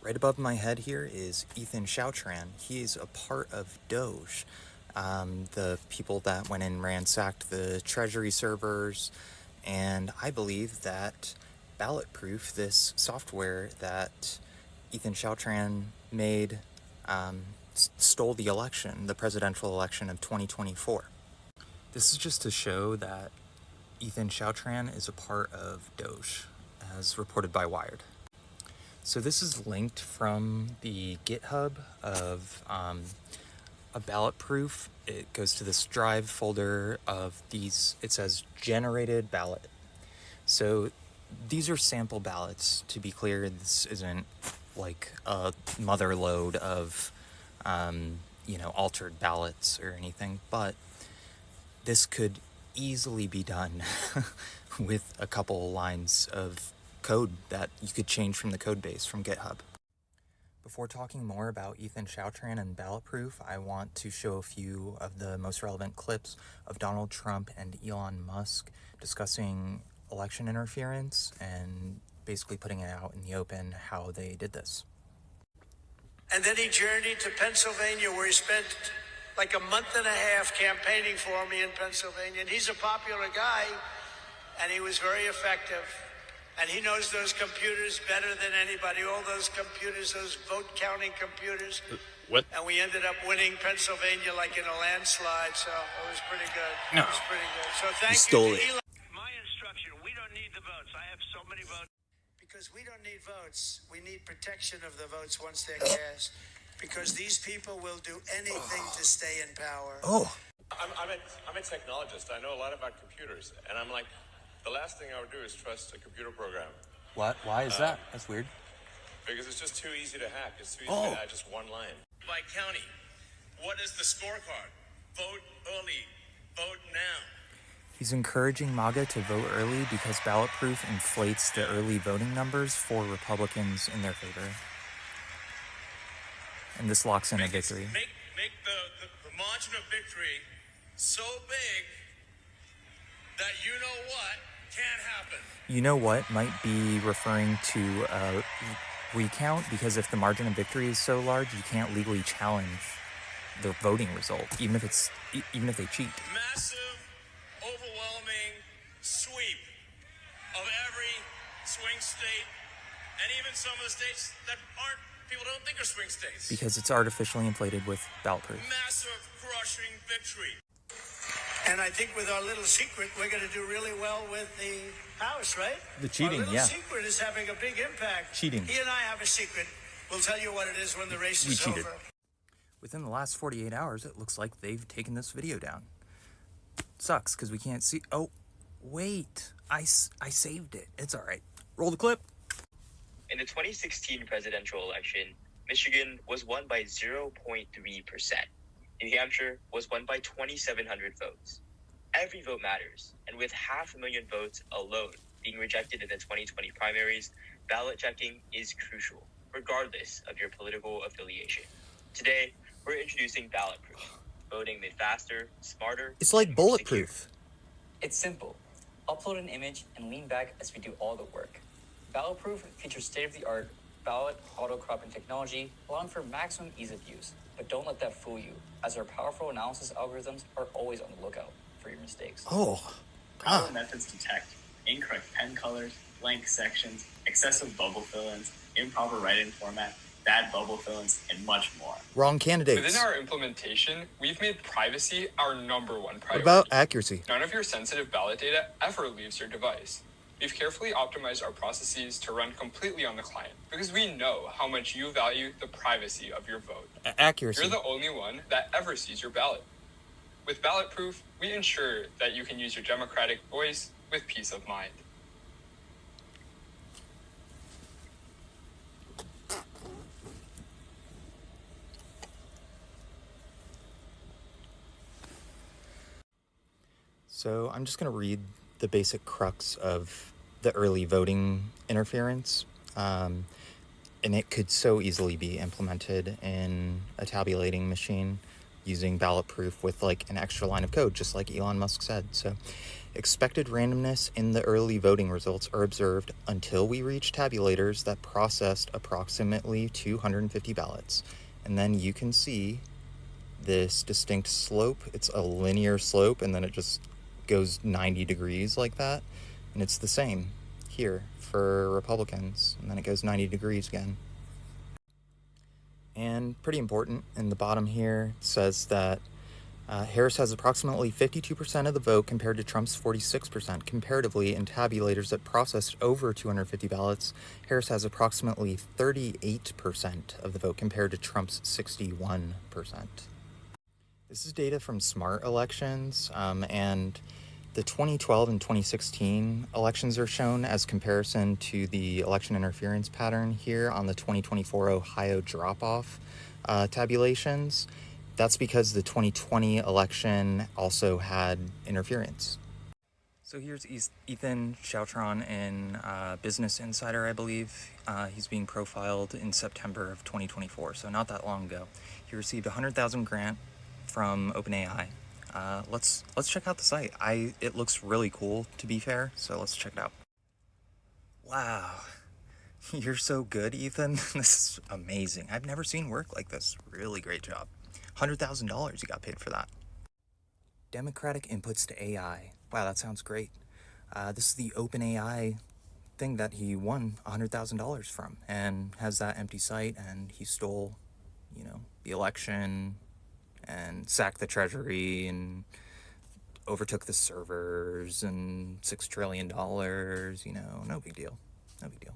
Right above my head here is Ethan Chautran. He is a part of Doge, the people that went and ransacked the Treasury servers, and I believe that Ballotproof, this software that Ethan Chautran made, stole the election, the presidential election of 2024. This is just to show that Ethan Chautran is a part of Doge, as reported by Wired. So this is linked from the GitHub of a Ballotproof. It goes to this drive folder of these, it says generated ballot. So these are sample ballots, to be clear. This isn't like a mother load of, altered ballots or anything, but this could easily be done with a couple lines of code that you could change from the code base from GitHub. Before talking more about Ethan Chautran and Ballotproof, I want to show a few of the most relevant clips of Donald Trump and Elon Musk discussing election interference and basically putting it out in the open how they did this. And then he journeyed to Pennsylvania, where he spent like a month and a half campaigning for me in Pennsylvania. And he's a popular guy, and he was very effective. And he knows those computers better than anybody, all those computers, those vote-counting computers. What? And we ended up winning Pennsylvania like in a landslide, so it was pretty good. No. It was pretty good. So thank you stole to it. Elon. My instruction, we don't need the votes. I have so many votes. Because we don't need votes. We need protection of the votes once they're cast. Because these people will do anything to stay in power. Oh. I'm a technologist. I know a lot about computers, and I'm like, the last thing I would do is trust a computer program. What? Why is that? That's weird. Because it's just too easy to hack. It's too easy to add just one line. By county, what is the scorecard? Vote early. Vote now. He's encouraging MAGA to vote early because Ballotproof inflates the early voting numbers for Republicans in their favor. And this locks in a victory. Make the margin of victory so big that you know what can't happen. You know what might be referring to a recount, because if the margin of victory is so large, you can't legally challenge the voting result, even if they cheat. Massive, overwhelming sweep of every swing state, and even some of the states that people don't think are swing states. Because it's artificially inflated with Ballotproof. Massive, crushing victory. And I think with our little secret, we're going to do really well with the House, right? The cheating, our little secret is having a big impact. Cheating. He and I have a secret. We'll tell you what it is when the race is cheated. over. Within the last 48 hours, it looks like they've taken this video down. Sucks, because we can't see. Oh, wait. I saved it. It's all right. Roll the clip. In the 2016 presidential election, Michigan was won by 0.3%. New Hampshire was won by 2,700 votes. Every vote matters, and with 500,000 votes alone being rejected in the 2020 primaries, ballot checking is crucial, regardless of your political affiliation. Today, we're introducing Ballotproof, voting made faster, smarter. It's like bulletproof. It's simple. Upload an image and lean back as we do all the work. Ballotproof features state-of-the-art ballot auto-cropping technology, allowing for maximum ease of use. But don't let that fool you, as our powerful analysis algorithms are always on the lookout for your mistakes. Common methods detect incorrect pen colors, blank sections, excessive bubble fill-ins, improper write-in format, bad bubble fill-ins, and much more. Wrong candidates. Within our implementation, we've made privacy our number one priority. What about accuracy? None of your sensitive ballot data ever leaves your device. We've carefully optimized our processes to run completely on the client because we know how much you value the privacy of your vote. Accuracy. You're the only one that ever sees your ballot. With Ballotproof, we ensure that you can use your democratic voice with peace of mind. So I'm just going to read the basic crux of the early voting interference. And it could so easily be implemented in a tabulating machine using Ballotproof with like an extra line of code, just like Elon Musk said. So Expected randomness in the early voting results are observed until we reach tabulators that processed approximately 250 ballots. And then you can see this distinct slope. It's a linear slope, and then it just goes 90 degrees like that. And it's the same here for Republicans, and then it goes 90 degrees again. And pretty important, in the bottom here, it says that Harris has approximately 52% of the vote compared to Trump's 46%. Comparatively, in tabulators that processed over 250 ballots, Harris has approximately 38% of the vote compared to Trump's 61%. This is data from Smart Elections, and the 2012 and 2016 elections are shown as comparison to the election interference pattern here on the 2024 Ohio drop-off tabulations. That's because the 2020 election also had interference. So here's Ethan Chautron in Business Insider, I believe. He's being profiled in September of 2024, so not that long ago. He received a $100,000 grant from OpenAI. Let's check out the site. It looks really cool, to be fair, so let's check it out. Wow, you're so good, Ethan. This is amazing. I've never seen work like this. Really great job. $100,000 you got paid for that. Democratic inputs to AI. Wow, that sounds great. This is the OpenAI thing that he won $100,000 from, and has that empty site, and he stole, the election, and sacked the treasury, and overtook the servers, and $6 trillion, no big deal. No big deal.